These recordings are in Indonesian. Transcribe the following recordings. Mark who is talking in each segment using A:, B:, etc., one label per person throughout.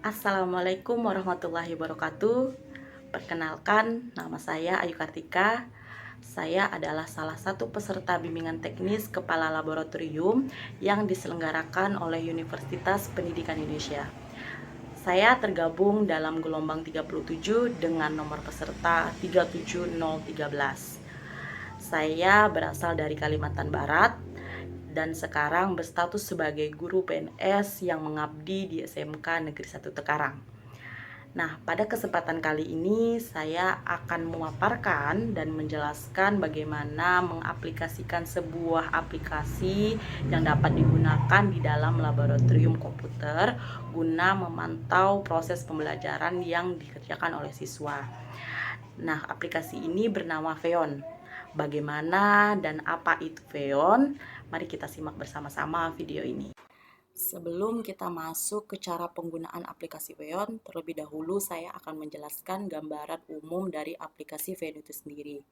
A: Assalamualaikum warahmatullahi wabarakatuh. Perkenalkan, nama saya Ayu Kartika. Saya adalah salah satu peserta bimbingan teknis kepala laboratorium yang diselenggarakan oleh Universitas Pendidikan Indonesia. Saya tergabung dalam gelombang 37 dengan nomor peserta 37013. Saya berasal dari Kalimantan Barat dan sekarang berstatus sebagai guru PNS yang mengabdi di SMK Negeri 1 Tekarang. Nah, pada kesempatan kali ini saya akan memaparkan dan menjelaskan bagaimana mengaplikasikan sebuah aplikasi yang dapat digunakan di dalam laboratorium komputer guna memantau proses pembelajaran yang dikerjakan oleh siswa. Nah, aplikasi ini bernama Feon. Bagaimana dan apa itu Feon? Mari kita simak bersama-sama video ini. Sebelum kita masuk ke cara penggunaan aplikasi Feon, terlebih dahulu saya akan menjelaskan gambaran umum dari aplikasi Feon itu sendiri.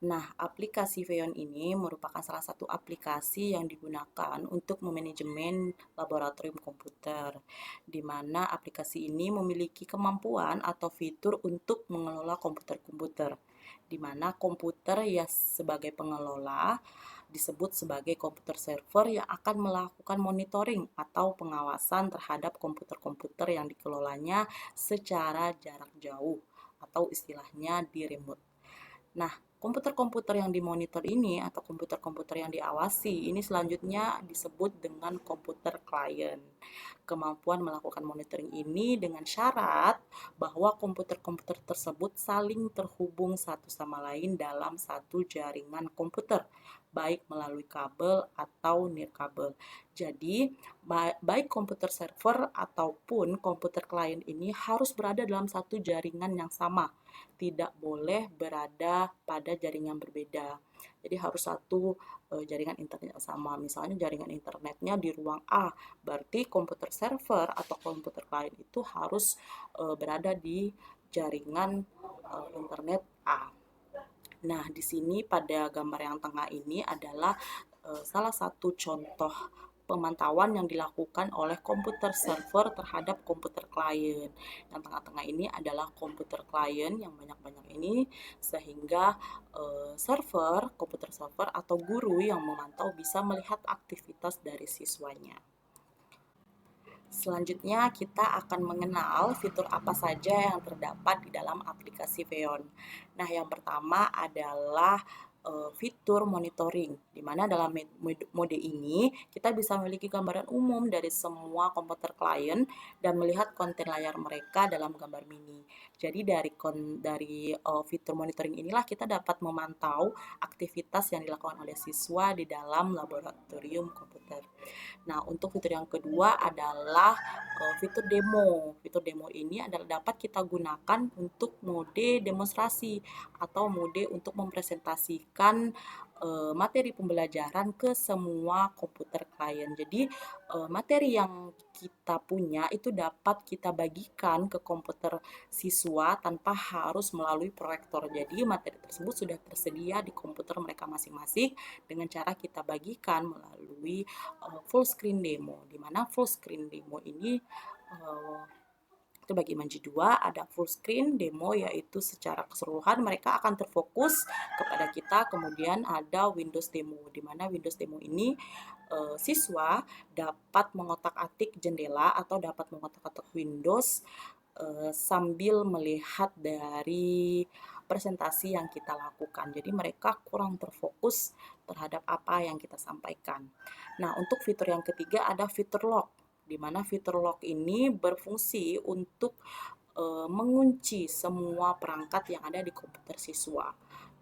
A: Nah, aplikasi Feon ini merupakan salah satu aplikasi yang digunakan untuk memanajemen laboratorium komputer, di mana aplikasi ini memiliki kemampuan atau fitur untuk mengelola komputer-komputer, di mana komputer ya sebagai pengelola disebut sebagai komputer server yang akan melakukan monitoring atau pengawasan terhadap komputer-komputer yang dikelolanya secara jarak jauh atau istilahnya di remote. Nah, komputer-komputer yang dimonitor ini atau komputer-komputer yang diawasi ini selanjutnya disebut dengan komputer klien. Kemampuan melakukan monitoring ini dengan syarat bahwa komputer-komputer tersebut saling terhubung satu sama lain dalam satu jaringan komputer, baik melalui kabel atau nirkabel. Jadi, baik komputer server ataupun komputer klien ini harus berada dalam satu jaringan yang sama, tidak boleh berada pada jaringan berbeda. Jadi harus satu jaringan internet yang sama. Misalnya jaringan internetnya di ruang A, berarti komputer server atau komputer klien itu harus berada di jaringan internet A. Nah, di sini pada gambar yang tengah ini adalah salah satu contoh pemantauan yang dilakukan oleh komputer server terhadap komputer klien. Yang tengah-tengah ini adalah komputer klien yang banyak-banyak ini, sehingga komputer server atau guru yang memantau bisa melihat aktivitas dari siswanya. Selanjutnya kita akan mengenal fitur apa saja yang terdapat di dalam aplikasi Feon. Nah, yang pertama adalah fitur monitoring, di mana dalam mode ini kita bisa memiliki gambaran umum dari semua komputer klien dan melihat konten layar mereka dalam gambar mini. Jadi dari fitur monitoring inilah kita dapat memantau aktivitas yang dilakukan oleh siswa di dalam laboratorium komputer. Nah, untuk fitur yang kedua adalah fitur demo. Fitur demo ini adalah dapat kita gunakan untuk mode demonstrasi atau mode untuk mempresentasikan materi pembelajaran ke semua komputer klien. Jadi materi yang kita punya itu dapat kita bagikan ke komputer siswa tanpa harus melalui proyektor. Jadi materi tersebut sudah tersedia di komputer mereka masing-masing dengan cara kita bagikan melalui full screen demo, di mana full screen demo ini terbagi menjadi dua, ada full screen demo yaitu secara keseluruhan mereka akan terfokus kepada kita, kemudian ada Windows demo, di mana Windows demo ini siswa dapat mengotak-atik jendela atau dapat mengotak-atik Windows sambil melihat dari presentasi yang kita lakukan. Jadi mereka kurang terfokus terhadap apa yang kita sampaikan. Nah, untuk fitur yang ketiga ada fitur lock, di mana fitur lock ini berfungsi untuk mengunci semua perangkat yang ada di komputer siswa,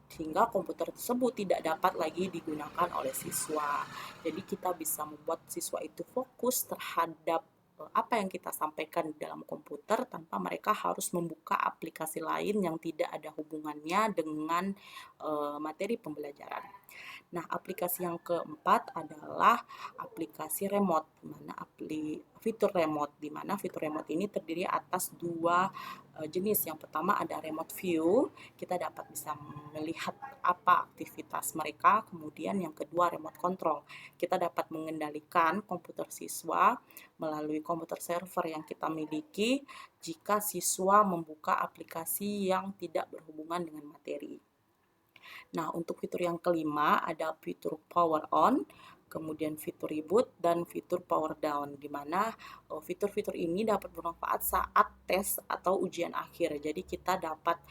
A: sehingga komputer tersebut tidak dapat lagi digunakan oleh siswa. Jadi kita bisa membuat siswa itu fokus terhadap apa yang kita sampaikan di dalam komputer tanpa mereka harus membuka aplikasi lain yang tidak ada hubungannya dengan materi pembelajaran. Nah, aplikasi yang keempat adalah aplikasi remote, fitur remote, di mana fitur remote ini terdiri atas dua jenis. Yang pertama ada remote view, kita dapat bisa melihat apa aktivitas mereka. Kemudian yang kedua remote control, kita dapat mengendalikan komputer siswa melalui komputer server yang kita miliki jika siswa membuka aplikasi yang tidak berhubungan dengan materi. Nah, untuk fitur yang kelima ada fitur power on, kemudian fitur reboot, dan fitur power down, di mana fitur-fitur ini dapat bermanfaat saat tes atau ujian akhir. Jadi kita dapat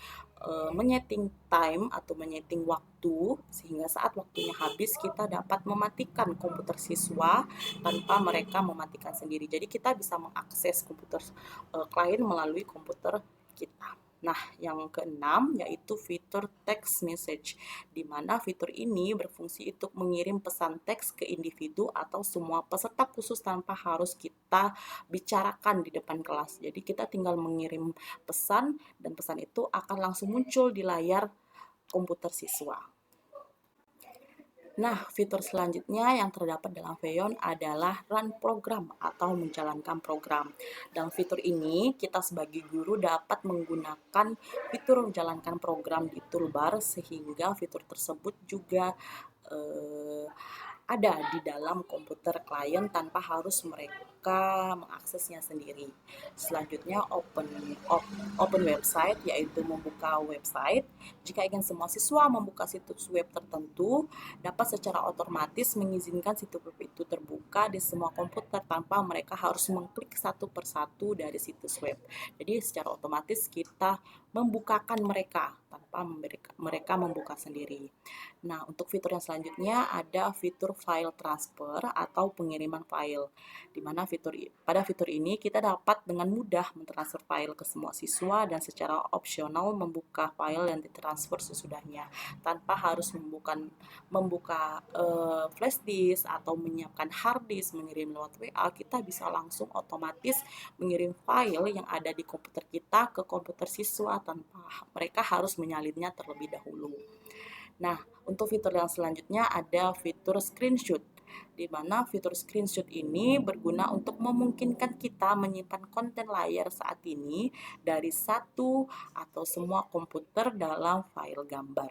A: menyeting time atau menyeting waktu, sehingga saat waktunya habis kita dapat mematikan komputer siswa tanpa mereka mematikan sendiri. Jadi kita bisa mengakses komputer klien melalui komputer kita. Nah, yang keenam yaitu fitur text message, di mana fitur ini berfungsi untuk mengirim pesan teks ke individu atau semua peserta khusus tanpa harus kita bicarakan di depan kelas. Jadi kita tinggal mengirim pesan dan pesan itu akan langsung muncul di layar komputer siswa. Nah, fitur selanjutnya yang terdapat dalam Feyon adalah run program atau menjalankan program. Dalam fitur ini, kita sebagai guru dapat menggunakan fitur menjalankan program di toolbar sehingga fitur tersebut juga ada di dalam komputer klien tanpa harus mereka mengaksesnya sendiri. Selanjutnya open website, yaitu membuka website. Jika ingin semua siswa membuka situs web tertentu, dapat secara otomatis mengizinkan situs web itu terbuka di semua komputer tanpa mereka harus mengklik satu persatu dari situs web. Jadi secara otomatis kita membukakan mereka tanpa mereka membuka sendiri. Nah, untuk fitur yang selanjutnya ada fitur file transfer atau pengiriman file, di mana pada fitur ini kita dapat dengan mudah mentransfer file ke semua siswa dan secara opsional membuka file yang ditransfer sesudahnya tanpa harus membuka flash disk atau menyiapkan hard disk mengirim lewat WA. Kita bisa langsung otomatis mengirim file yang ada di komputer kita ke komputer siswa tanpa mereka harus menyalinnya terlebih dahulu. Nah, untuk fitur yang selanjutnya ada fitur screenshot, di mana fitur screenshot ini berguna untuk memungkinkan kita menyimpan konten layar saat ini dari satu atau semua komputer dalam file gambar.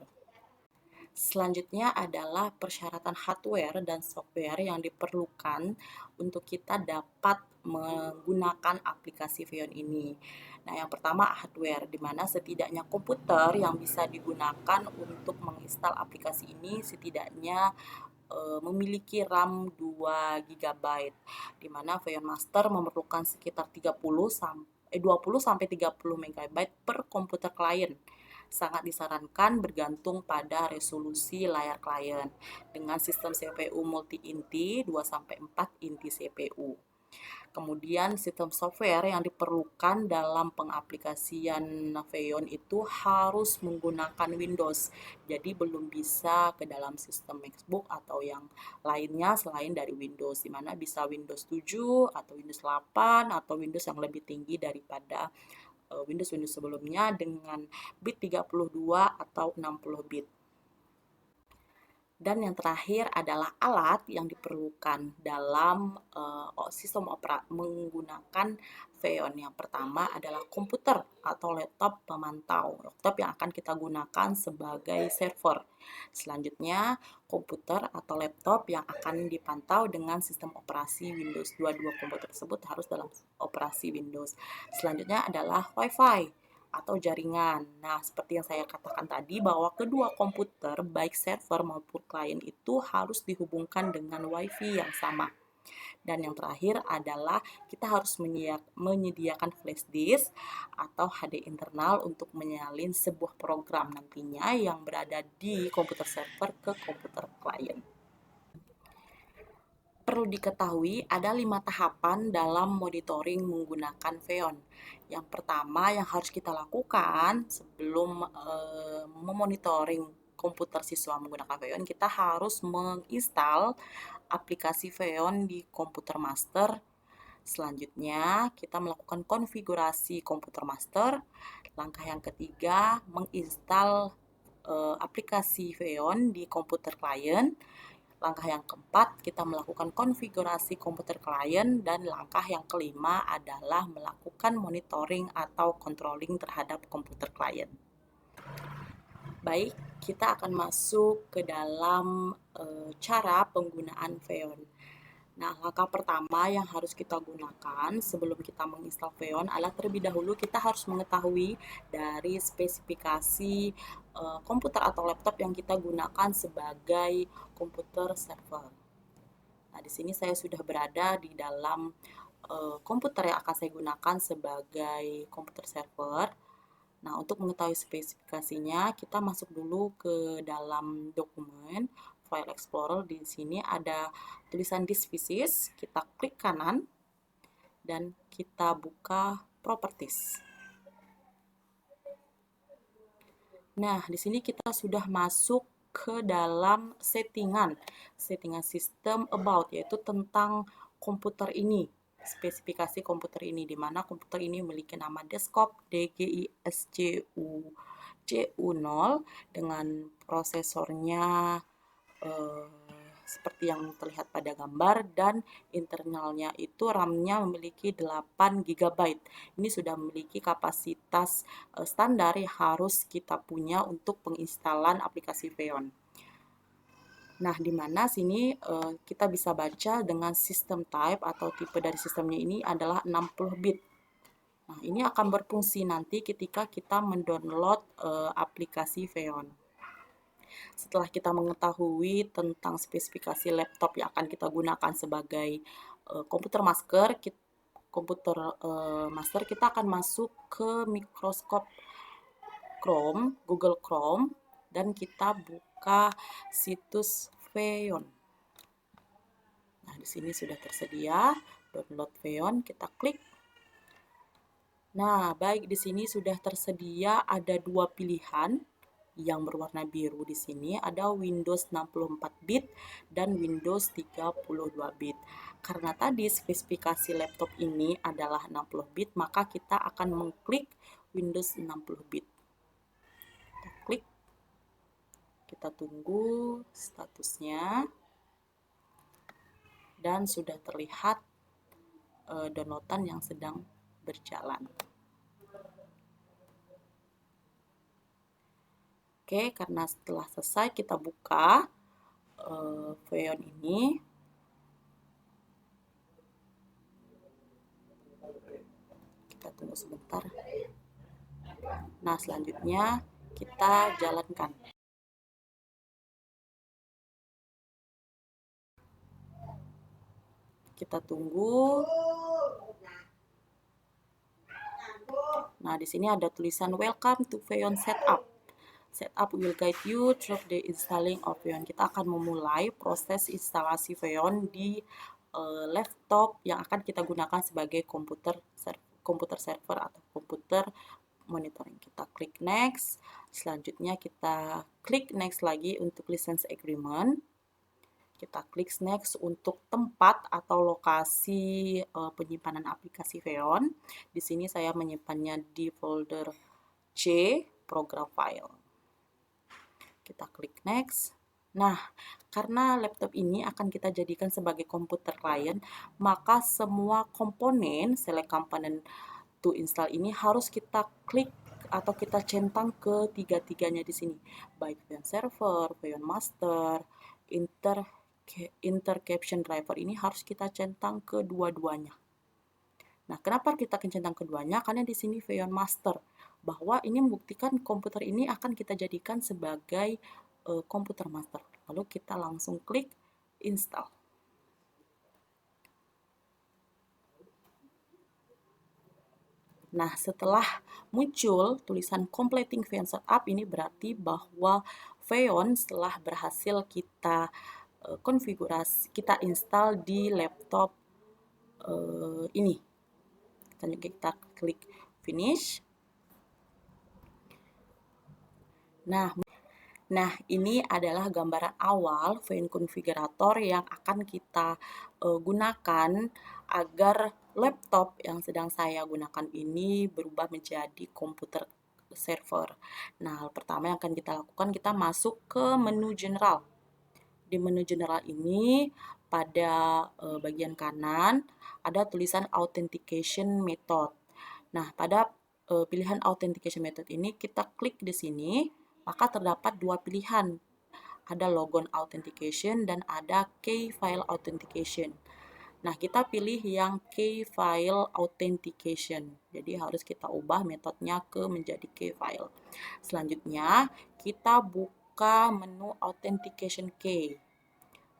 A: Selanjutnya adalah persyaratan hardware dan software yang diperlukan untuk kita dapat menggunakan aplikasi Feyon ini. Nah, yang pertama hardware, di mana setidaknya komputer yang bisa digunakan untuk menginstal aplikasi ini setidaknya memiliki RAM 2 GB, di mana Feyon Master memerlukan sekitar 20 sampai 30 MB per komputer klien. Sangat disarankan bergantung pada resolusi layar klien dengan sistem CPU multi-inti 2-4 inti CPU. Kemudian sistem software yang diperlukan dalam pengaplikasian Feyon itu harus menggunakan Windows. Jadi belum bisa ke dalam sistem MacBook atau yang lainnya selain dari Windows, di mana bisa Windows 7 atau Windows 8 atau Windows yang lebih tinggi daripada Windows sebelumnya dengan bit 32 atau 60 bit. Dan yang terakhir adalah alat yang diperlukan dalam sistem menggunakan Feyon. Yang pertama adalah komputer atau laptop pemantau, laptop yang akan kita gunakan sebagai server. Selanjutnya, komputer atau laptop yang akan dipantau dengan sistem operasi Windows. Dua komputer tersebut harus dalam operasi Windows. Selanjutnya adalah WiFi atau jaringan. Nah, seperti yang saya katakan tadi bahwa kedua komputer baik server maupun klien itu harus dihubungkan dengan WiFi yang sama. Dan yang terakhir adalah kita harus menyediakan flash disk atau HD internal untuk menyalin sebuah program nantinya yang berada di komputer server ke komputer klien. Perlu diketahui ada 5 tahapan dalam monitoring menggunakan Feyon. Yang pertama yang harus kita lakukan sebelum memonitoring komputer siswa menggunakan Feyon, kita harus menginstal aplikasi Feyon di komputer master. Selanjutnya kita melakukan konfigurasi komputer master. Langkah yang ketiga menginstal aplikasi Feon di komputer klien. Langkah yang keempat, kita melakukan konfigurasi komputer klien, dan langkah yang kelima adalah melakukan monitoring atau controlling terhadap komputer klien. Baik, kita akan masuk ke dalam cara penggunaan Feon. Nah, langkah pertama yang harus kita gunakan sebelum kita menginstal Feon adalah terlebih dahulu kita harus mengetahui dari spesifikasi komputer atau laptop yang kita gunakan sebagai komputer server. Nah, di sini saya sudah berada di dalam komputer yang akan saya gunakan sebagai komputer server. Nah, untuk mengetahui spesifikasinya, kita masuk dulu ke dalam dokumen File Explorer. Di sini ada tulisan Disk Pieces, kita klik kanan, dan kita buka Properties. Nah, di sini kita sudah masuk ke dalam settingan sistem about, yaitu tentang komputer ini, spesifikasi komputer ini, di mana komputer ini memiliki nama desktop DGISCU-CU0 dengan prosesornya seperti yang terlihat pada gambar, dan internalnya itu RAM-nya memiliki 8 GB. Ini sudah memiliki kapasitas standar yang harus kita punya untuk penginstalan aplikasi Feon. Nah, di mana sini kita bisa baca dengan sistem type atau tipe dari sistemnya ini adalah 60 bit. Nah, ini akan berfungsi nanti ketika kita mendownload aplikasi Feon. Setelah kita mengetahui tentang spesifikasi laptop yang akan kita gunakan sebagai komputer master, kita akan masuk ke Microsoft Chrome, Google Chrome, dan kita buka situs Feon. Nah, di sini sudah tersedia download Feon, kita klik. Nah, baik, di sini sudah tersedia ada dua pilihan yang berwarna biru. Di sini ada Windows 64 bit dan Windows 32 bit. Karena tadi spesifikasi laptop ini adalah 60 bit, maka kita akan mengklik Windows 60 bit. Kita klik, kita tunggu statusnya, dan sudah terlihat downloadan yang sedang berjalan. Oke, karena setelah selesai kita buka Feon ini. Kita tunggu sebentar. Nah, selanjutnya kita jalankan. Kita tunggu. Nah, di sini ada tulisan Welcome to Feon Setup. Setup will guide you through the installing of Feon. Kita akan memulai proses instalasi Feon di laptop yang akan kita gunakan sebagai komputer server atau komputer monitoring. Kita klik next. Selanjutnya kita klik next lagi untuk license agreement. Kita klik next untuk tempat atau lokasi penyimpanan aplikasi Feon. Di sini saya menyimpannya di folder C, program file. Kita klik next. Nah, karena laptop ini akan kita jadikan sebagai komputer klien, maka semua komponen, select component to install ini harus kita klik atau kita centang ke tiga-tiganya di sini. Baik Feon Server, Feon Master, Intercaption Driver ini harus kita centang ke dua-duanya. Nah, kenapa kita centang keduanya? Karena di sini Feon Master, bahwa ini membuktikan komputer ini akan kita jadikan sebagai komputer master. Lalu kita langsung klik install. Nah, setelah muncul tulisan completing Feon setup, ini berarti bahwa Feon setelah berhasil kita konfigurasi, kita install di laptop ini. Selanjutnya kita klik finish. Nah, ini adalah gambaran awal Feon Configurator yang akan kita gunakan agar laptop yang sedang saya gunakan ini berubah menjadi komputer server. Nah, hal pertama yang akan kita lakukan, kita masuk ke menu general. Di menu general ini, pada bagian kanan ada tulisan authentication method. Nah, pada pilihan authentication method ini kita klik di sini, maka terdapat dua pilihan. Ada logon authentication dan ada key file authentication. Nah, kita pilih yang key file authentication. Jadi harus kita ubah metodenya ke menjadi key file. Selanjutnya, kita buka menu authentication key.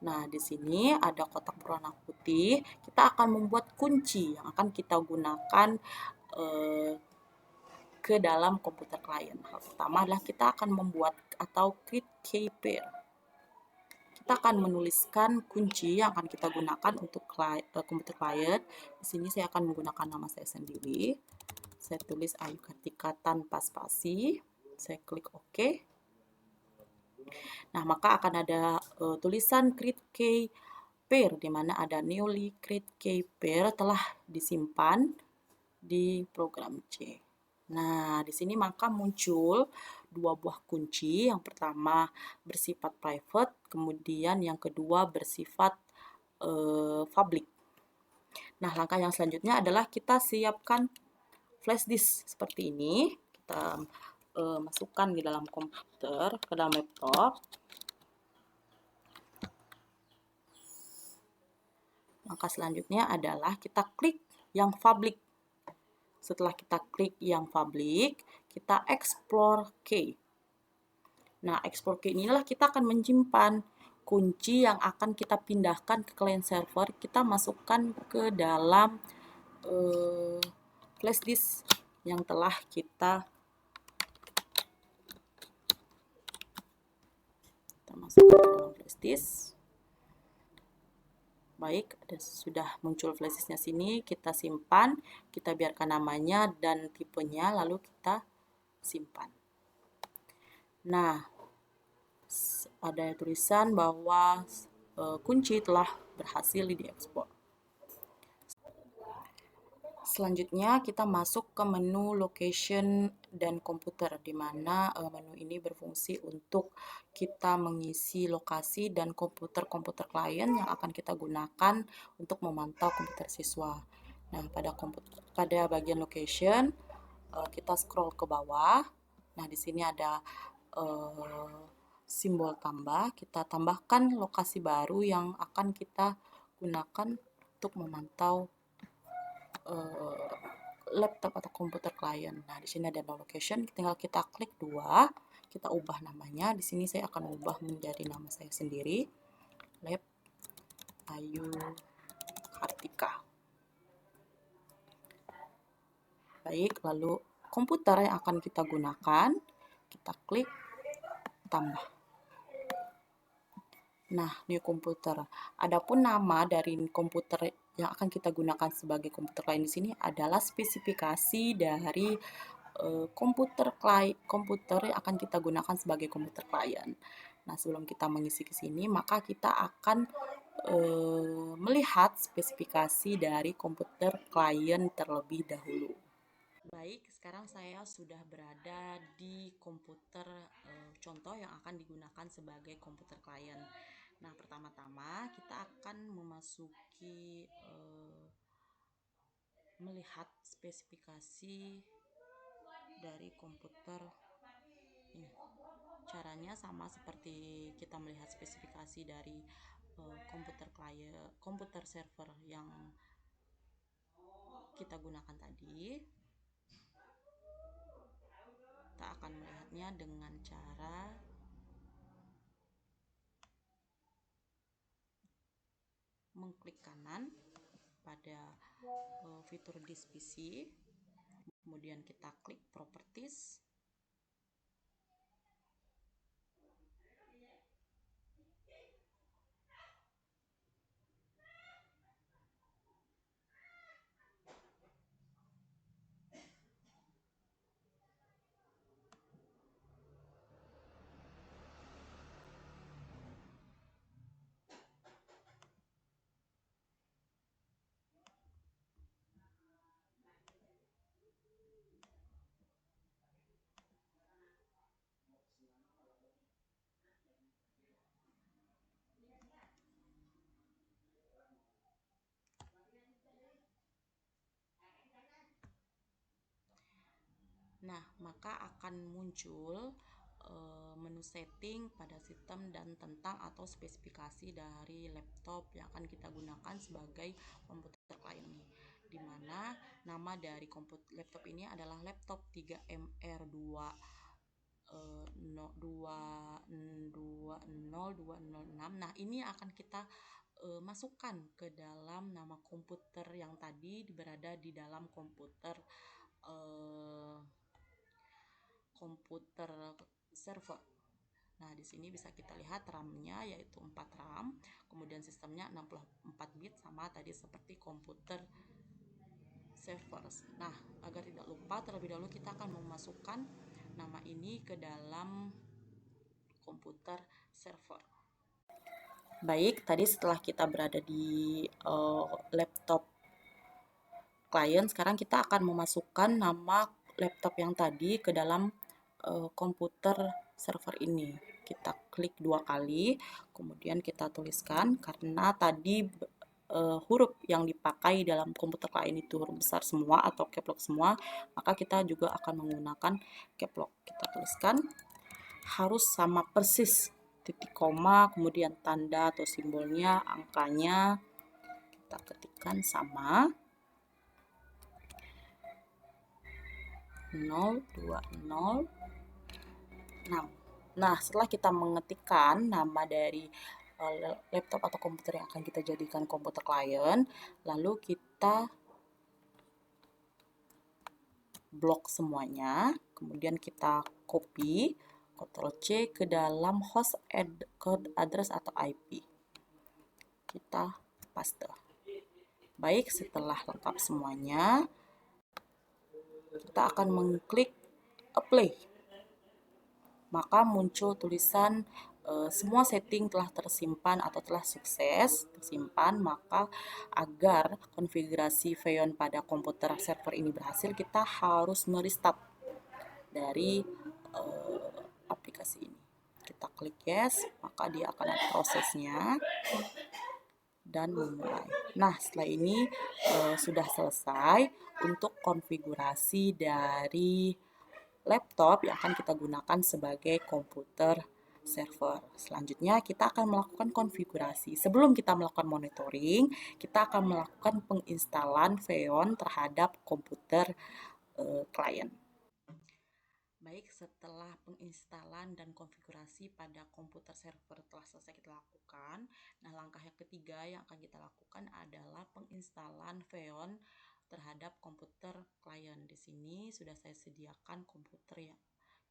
A: Nah, di sini ada kotak berwarna putih. Kita akan membuat kunci yang akan kita gunakan ke dalam komputer klien. Hal pertama adalah kita akan membuat atau create key pair. Kita akan menuliskan kunci yang akan kita gunakan untuk komputer klien. Di sini saya akan menggunakan nama saya sendiri. Saya tulis Ayu Kartika tanpa spasi. Saya klik OK. Nah, maka akan ada tulisan create key pair, di mana ada newly create key pair telah disimpan di program C. Nah, di sini maka muncul dua buah kunci. Yang pertama bersifat private, kemudian yang kedua bersifat public. Nah, langkah yang selanjutnya adalah kita siapkan flash disk seperti ini. Kita masukkan di dalam komputer, ke dalam laptop. Langkah selanjutnya adalah kita klik yang public. Setelah kita klik yang public, kita explore key. Nah, explore key inilah kita akan menyimpan kunci yang akan kita pindahkan ke client server. Kita masukkan ke dalam flash disk yang telah kita masukkan ke dalam flash disk. Baik, sudah muncul flash disknya sini, kita simpan, kita biarkan namanya dan tipenya, lalu kita simpan. Nah, ada tulisan bahwa kunci telah berhasil diekspor. Selanjutnya kita masuk ke menu location dan komputer, di mana menu ini berfungsi untuk kita mengisi lokasi dan komputer-komputer klien yang akan kita gunakan untuk memantau komputer siswa. Nah, pada bagian location kita scroll ke bawah. Nah, di sini ada simbol tambah. Kita tambahkan lokasi baru yang akan kita gunakan untuk memantau laptop atau komputer klien. Nah, di sini ada no location, tinggal kita klik dua, kita ubah namanya. Di sini saya akan ubah menjadi nama saya sendiri, Lab Ayu Kartika. Baik, lalu komputer yang akan kita gunakan, kita klik tambah. Nah, new komputer. Adapun nama dari komputer yang akan kita gunakan sebagai komputer klien di sini adalah spesifikasi dari komputer yang akan kita gunakan sebagai komputer klien. Nah, sebelum kita mengisi ke sini, maka kita akan melihat spesifikasi dari komputer klien terlebih dahulu. Baik, sekarang saya sudah berada di komputer contoh yang akan digunakan sebagai komputer klien. Nah, pertama-tama kita akan memasuki melihat spesifikasi dari komputer ini. Caranya sama seperti kita melihat spesifikasi dari komputer server yang kita gunakan tadi. Kita akan melihatnya dengan cara mengklik kanan pada fitur disk PC, kemudian kita klik properties, Nah, maka akan muncul menu setting pada sistem dan tentang atau spesifikasi dari laptop yang akan kita gunakan sebagai komputer klien ini, di mana nama dari laptop ini adalah laptop 3MR2 20206. Nah, ini akan kita masukkan ke dalam nama komputer yang tadi berada di dalam komputer server. Nah, di sini bisa kita lihat RAM-nya yaitu 4 RAM, kemudian sistemnya 64 bit sama tadi seperti komputer server. Nah, agar tidak lupa, terlebih dahulu kita akan memasukkan nama ini ke dalam komputer server. Baik, tadi setelah kita berada di laptop klien, sekarang kita akan memasukkan nama laptop yang tadi ke dalam komputer server ini. Kita klik 2 kali, kemudian kita tuliskan, karena tadi huruf yang dipakai dalam komputer klien itu huruf besar semua atau caps lock semua, maka kita juga akan menggunakan caps lock. Kita tuliskan harus sama persis, titik koma, kemudian tanda atau simbolnya, angkanya kita ketikkan sama 0206. Nah, setelah kita mengetikkan nama dari laptop atau komputer yang akan kita jadikan komputer klien, lalu kita blok semuanya, kemudian kita copy, Ctrl+C ke dalam host address atau IP. Kita paste. Baik, setelah lengkap semuanya, kita akan mengklik apply. Maka muncul tulisan semua setting telah tersimpan atau telah sukses tersimpan. Maka agar konfigurasi Xeon pada komputer server ini berhasil, kita harus merestart dari aplikasi ini. Kita klik yes, maka dia akan ada prosesnya dan memulai. Nah, setelah ini sudah selesai untuk konfigurasi dari laptop yang akan kita gunakan sebagai komputer server. Selanjutnya kita akan melakukan konfigurasi. Sebelum kita melakukan monitoring, kita akan melakukan penginstalan Xeon terhadap komputer klien. Baik, setelah penginstalan dan konfigurasi pada komputer server telah selesai kita lakukan, nah langkah yang ketiga yang akan kita lakukan adalah penginstalan Xeon terhadap komputer klien. Di sini sudah saya sediakan komputer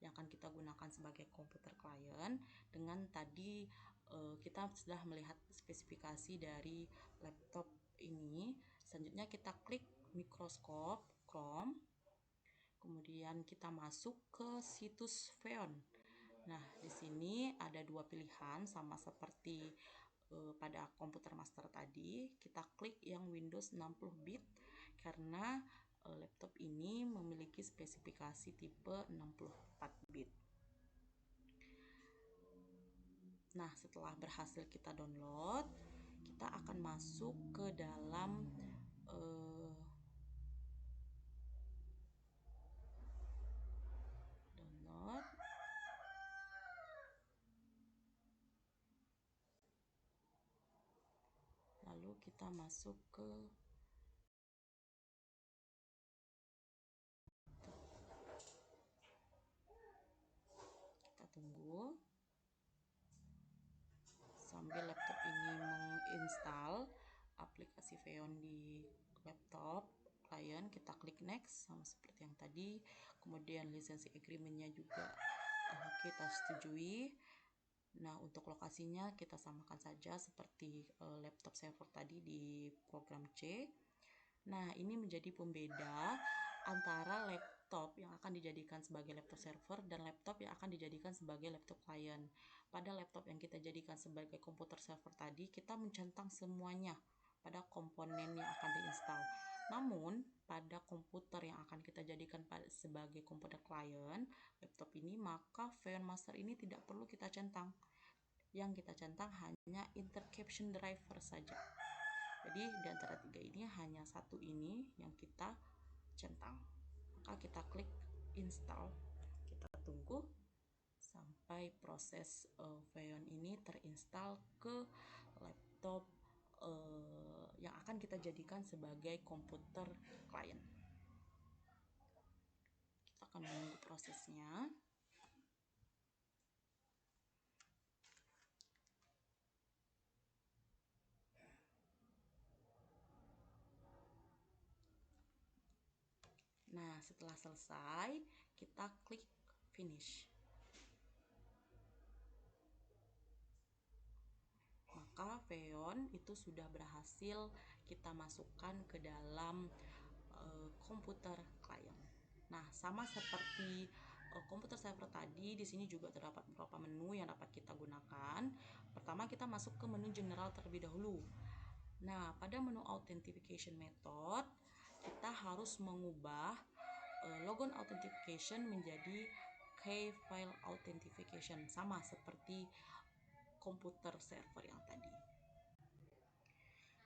A: yang akan kita gunakan sebagai komputer klien. Dengan tadi kita sudah melihat spesifikasi dari laptop ini. Selanjutnya kita klik Microsoft Chrome. Kemudian kita masuk ke situs Xeon. Nah, di sini ada dua pilihan sama seperti pada komputer master tadi. Kita klik yang Windows 60 bit karena laptop ini memiliki spesifikasi tipe 64 bit. Nah, setelah berhasil kita download, kita akan masuk ke dalam download. Lalu kita masuk ke kita tunggu sambil laptop ini menginstal aplikasi Xeon di laptop klien. Kita klik next sama seperti yang tadi, kemudian lisensi agreement-nya juga kita setujui. Nah, untuk lokasinya kita samakan saja seperti laptop server tadi di program C. Nah, ini menjadi pembeda antara laptop yang akan dijadikan sebagai laptop server dan laptop yang akan dijadikan sebagai laptop klien. Pada laptop yang kita jadikan sebagai komputer server tadi, kita mencentang semuanya pada komponen yang akan diinstal. Namun, pada komputer yang akan kita jadikan sebagai komputer klien, laptop ini, maka Xeon Master ini tidak perlu kita centang. Yang kita centang hanya interception driver saja. Jadi di antara tiga ini hanya satu ini yang kita centang. Maka kita klik install. Kita tunggu sampai proses Feon ini terinstall ke laptop yang akan kita jadikan sebagai komputer klien. Kita akan menunggu prosesnya. Nah, setelah selesai, kita klik finish. Maka Feon itu sudah berhasil kita masukkan ke dalam komputer klien. Nah, sama seperti komputer server tadi, di sini juga terdapat beberapa menu yang dapat kita gunakan. Pertama, kita masuk ke menu general terlebih dahulu. Nah, pada menu authentication method, kita harus mengubah logon authentication menjadi key file authentication, sama seperti komputer server yang tadi.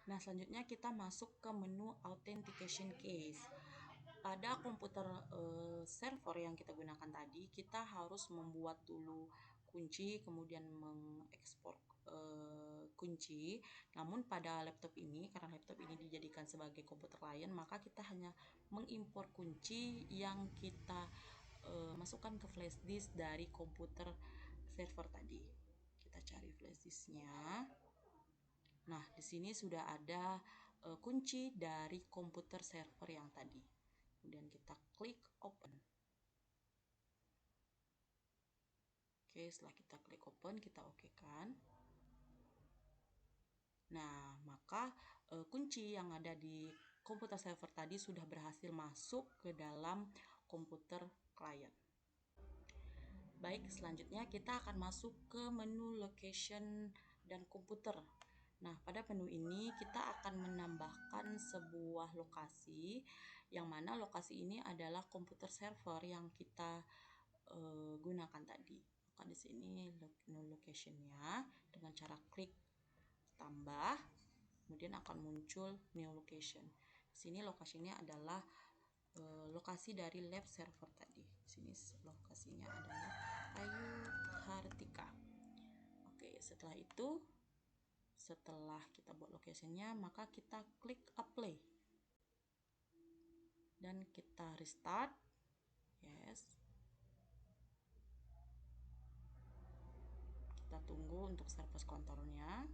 A: Nah, selanjutnya kita masuk ke menu authentication case. Pada komputer server yang kita gunakan tadi, kita harus membuat dulu kunci, kemudian mengekspor kunci. Namun pada laptop ini, karena laptop ini dijadikan sebagai komputer klien, maka kita hanya mengimpor kunci yang kita masukkan ke flash disk dari komputer server tadi. Kita cari flash disknya. Nah, di sini sudah ada kunci dari komputer server yang tadi. Kemudian kita klik open. Oke, setelah kita klik open, kita okekan. Nah, maka kunci yang ada di komputer server tadi sudah berhasil masuk ke dalam komputer klien. Baik, selanjutnya kita akan masuk ke menu location dan komputer. Nah, pada menu ini kita akan menambahkan sebuah lokasi, yang mana lokasi ini adalah komputer server yang kita gunakan tadi. Maka di sini new location-nya dengan cara klik tambah, kemudian akan muncul new location. Di sini lokasinya adalah lokasi dari lab server tadi. Di sini lokasinya adalah Ayu Kartika. Oke, setelah itu, setelah kita buat location-nya, maka kita klik apply dan kita restart. Yes. Kita tunggu untuk service control-nya.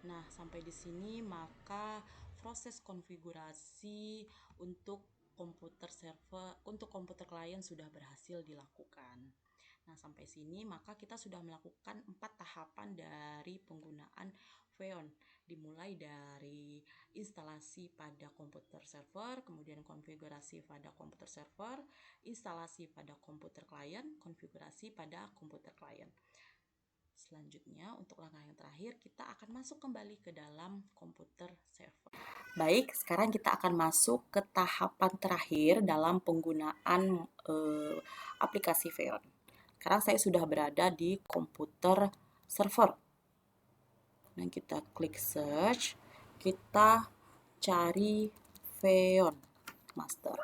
A: Nah, sampai di sini maka proses konfigurasi untuk komputer server, untuk komputer klien sudah berhasil dilakukan. Nah, sampai sini maka kita sudah melakukan 4 tahapan dari penggunaan Feon. Dimulai dari instalasi pada komputer server, kemudian konfigurasi pada komputer server, instalasi pada komputer klien, konfigurasi pada komputer klien. Selanjutnya, untuk langkah yang terakhir, kita akan masuk kembali ke dalam komputer server. Baik, sekarang kita akan masuk ke tahapan terakhir dalam penggunaan aplikasi Feon. Sekarang saya sudah berada di komputer server. Dan kita klik search, kita cari Feon Master.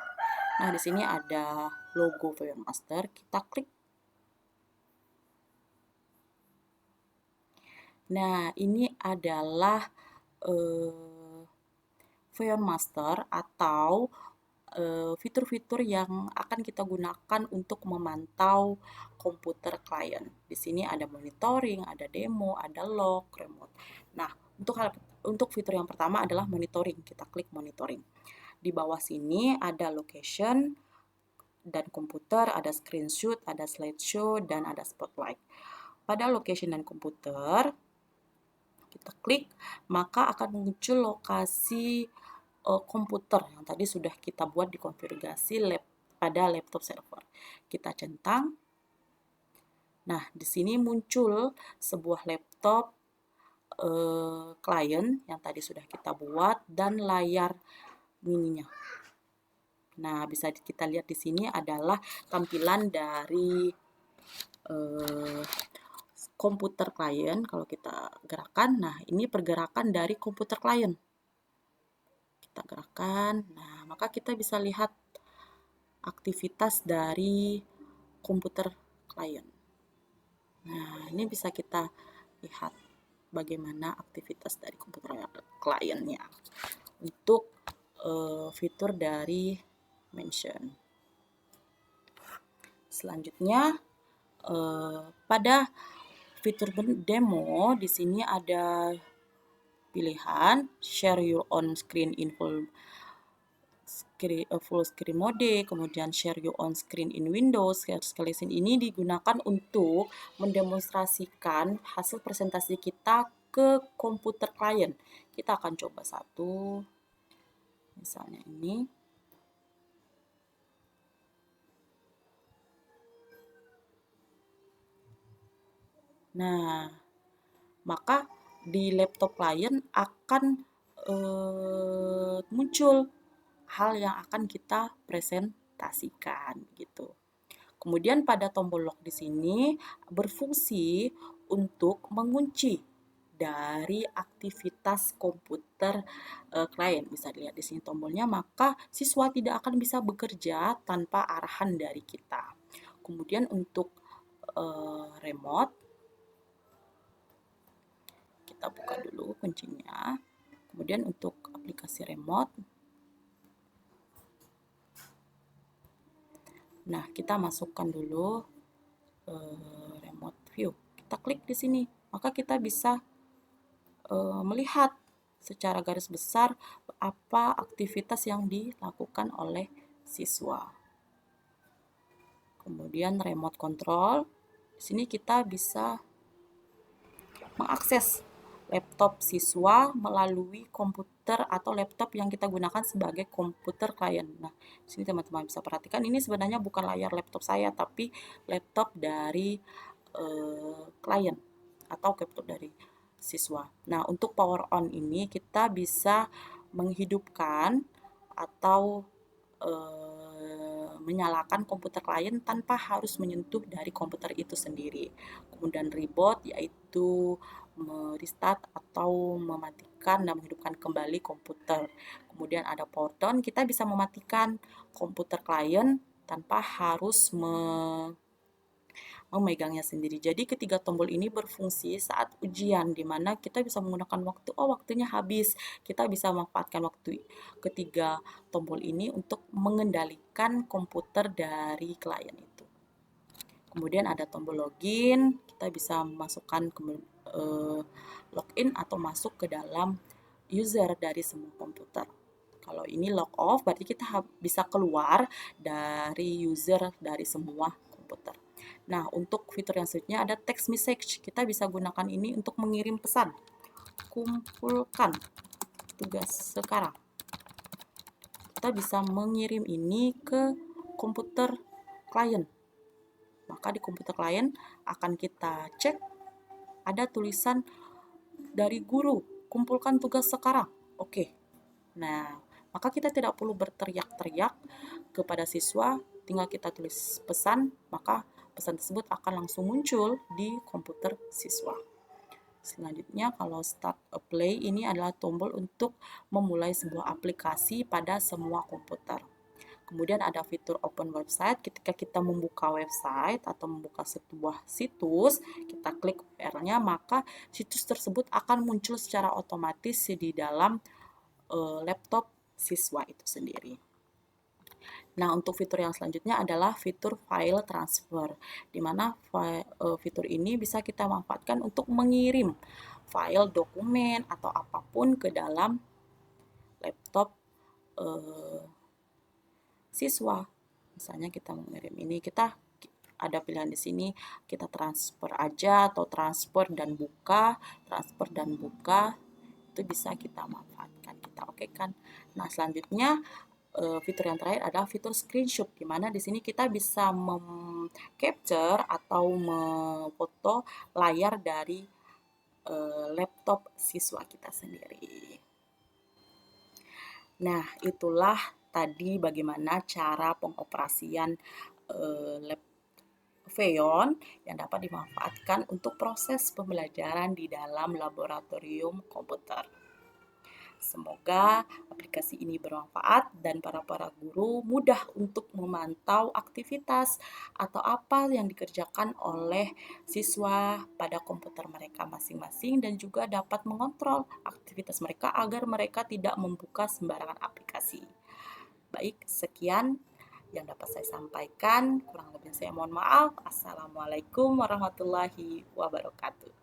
A: Nah, di sini ada logo Feon Master, kita klik. Nah, ini adalah Feon Master atau fitur-fitur yang akan kita gunakan untuk memantau komputer klien. Di sini ada monitoring, ada demo, ada log, remote. Nah, untuk fitur yang pertama adalah monitoring. Kita klik monitoring. Di bawah sini ada location dan komputer, ada screenshot, ada slideshow, dan ada spotlight. Pada location dan komputer, kita klik, maka akan muncul lokasi komputer yang tadi sudah kita buat di konfigurasi pada laptop server. Kita centang. Nah, di sini muncul sebuah laptop klien yang tadi sudah kita buat dan layar mininya. Nah, bisa kita lihat di sini adalah tampilan dari komputer klien. Kalau kita gerakan, nah ini pergerakan dari komputer klien. Kita gerakkan. Nah, maka kita bisa lihat aktivitas dari komputer klien. Nah, ini bisa kita lihat bagaimana aktivitas dari komputer kliennya. Untuk fitur dari mention. Selanjutnya, pada fitur demo di sini ada pilihan share your on screen in full screen mode, kemudian share your on screen in Windows. Share screen ini digunakan untuk mendemonstrasikan hasil presentasi kita ke komputer klien. Kita akan coba satu, misalnya ini. Nah, maka di laptop klien akan muncul hal yang akan kita presentasikan gitu. Kemudian pada tombol lock di sini berfungsi untuk mengunci dari aktivitas komputer klien. Bisa dilihat di sini tombolnya, maka siswa tidak akan bisa bekerja tanpa arahan dari kita. Kemudian untuk remote, kita buka dulu kuncinya. Kemudian untuk aplikasi remote, nah kita masukkan dulu remote view. Kita klik di sini, maka kita bisa melihat secara garis besar apa aktivitas yang dilakukan oleh siswa. Kemudian remote control, di sini kita bisa mengakses laptop siswa melalui komputer atau laptop yang kita gunakan sebagai komputer klien. Nah, di sini teman-teman bisa perhatikan ini sebenarnya bukan layar laptop saya, tapi laptop dari klien atau laptop dari siswa. Nah, untuk power on ini kita bisa menghidupkan atau menyalakan komputer klien tanpa harus menyentuh dari komputer itu sendiri. Kemudian reboot yaitu restart atau mematikan dan menghidupkan kembali komputer. Kemudian ada power down, kita bisa mematikan komputer klien tanpa harus memegangnya sendiri. Jadi ketiga tombol ini berfungsi saat ujian, di mana kita bisa menggunakan waktunya habis. Kita bisa memanfaatkan waktu ketiga tombol ini untuk mengendalikan komputer dari klien itu. Kemudian ada tombol login, kita bisa masukkan login atau masuk ke dalam user dari semua komputer. Kalau ini log off, berarti kita bisa keluar dari user dari semua komputer. Nah, untuk fitur yang selanjutnya ada text message. Kita bisa gunakan ini untuk mengirim pesan. Kumpulkan tugas sekarang. Kita bisa mengirim ini ke komputer klien. Maka di komputer klien akan kita cek ada tulisan dari guru, kumpulkan tugas sekarang. Oke. Nah, maka kita tidak perlu berteriak-teriak kepada siswa, tinggal kita tulis pesan, maka pesan tersebut akan langsung muncul di komputer siswa. Selanjutnya, kalau start a play ini adalah tombol untuk memulai sebuah aplikasi pada semua komputer. Kemudian ada fitur open website. Ketika kita membuka website atau membuka sebuah situs, kita klik URL-nya, maka situs tersebut akan muncul secara otomatis di dalam laptop siswa itu sendiri. Nah, untuk fitur yang selanjutnya adalah fitur file transfer, di mana fitur ini bisa kita manfaatkan untuk mengirim file dokumen atau apapun ke dalam laptop siswa. Misalnya kita mengirim ini, kita ada pilihan di sini, kita transfer aja atau transfer dan buka, itu bisa kita manfaatkan, kita okekan. Nah, selanjutnya fitur yang terakhir adalah fitur screenshot, di mana di sini kita bisa capture atau memfoto layar dari laptop siswa kita sendiri. Nah, itulah tadi bagaimana cara pengoperasian Feon yang dapat dimanfaatkan untuk proses pembelajaran di dalam laboratorium komputer. Semoga aplikasi ini bermanfaat dan para guru mudah untuk memantau aktivitas atau apa yang dikerjakan oleh siswa pada komputer mereka masing-masing dan juga dapat mengontrol aktivitas mereka agar mereka tidak membuka sembarangan aplikasi. Baik, sekian yang dapat saya sampaikan. Kurang lebih saya mohon maaf. Assalamualaikum warahmatullahi wabarakatuh.